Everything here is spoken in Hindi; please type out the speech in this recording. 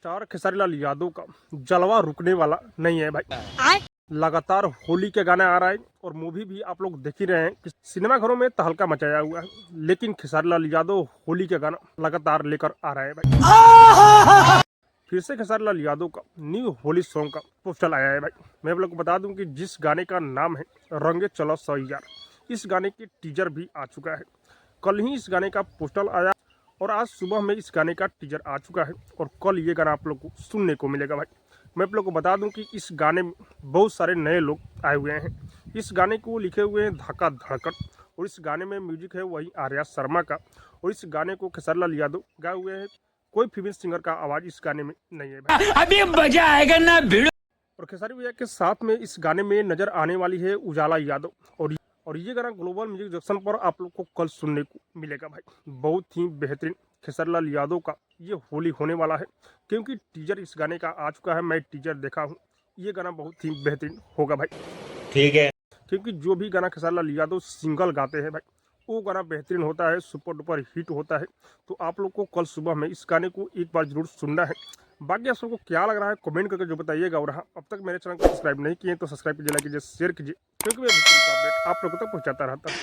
सुपरस्टार खेसारी लाल यादव का जलवा रुकने वाला नहीं है भाई। लगातार होली के गाने आ रहा है और मूवी भी आप लोग देख ही रहे हैं कि सिनेमा घरों में तहलका मचाया हुआ है, लेकिन खेसारी लाल यादव होली के गाना लगातार लेकर आ रहा है भाई। फिर से खेसारी लाल यादव का न्यू होली सॉन्ग का पोस्टर आया है भाई। मैं आप लोग को बता दूं कि जिस गाने का नाम है रंगे चलो सैयार, इस गाने की टीजर भी आ चुका है। कल ही इस गाने का पोस्टर आया और आज सुबह में इस गाने का टीजर आ चुका है और कल ये गाना आप लोग को सुनने को मिलेगा भाई। मैं आप लोग को बता दूं कि इस गाने में बहुत सारे नए लोग आए हुए हैं। इस गाने को लिखे हुए हैं धक्का धड़कन और इस गाने में म्यूजिक है वही आर्या शर्मा का और इस गाने को खेसारी लाल यादव गाए हुए हैं। कोई फीमेल सिंगर का आवाज इस गाने में नहीं है भाई। अभी मजा आएगा ना भिड़ो। और खेसारी भैया के साथ में इस गाने में नजर आने वाली है उजाला यादव और ये गाना ग्लोबल म्यूजिक जंक्शन पर आप लोग को कल सुनने को मिलेगा भाई। बहुत ही बेहतरीन खेसारी लाल यादव का ये होली होने वाला है, क्योंकि टीजर इस गाने का आ चुका है। मैं टीजर देखा हूँ, ये गाना बहुत ही बेहतरीन होगा भाई। ठीक है, क्योंकि जो भी गाना खेसारी लाल यादव सिंगल गाते हैं भाई, वो गाना बेहतरीन होता है, सुपर डुपर हिट होता है। तो आप लोग को कल सुबह में इस गाने को एक बार जरूर सुनना है। बाकी आप सबको क्या लग रहा है कमेंट करके जो बताइएगा। और हाँ, अब तक मेरे चैनल को सब्सक्राइब नहीं किए तो सब्सक्राइब कीजिए, लाइक कीजिए, शेयर कीजिए, क्योंकि मैं अपडेट आप लोगों तक पहुंचाता रहता हूँ।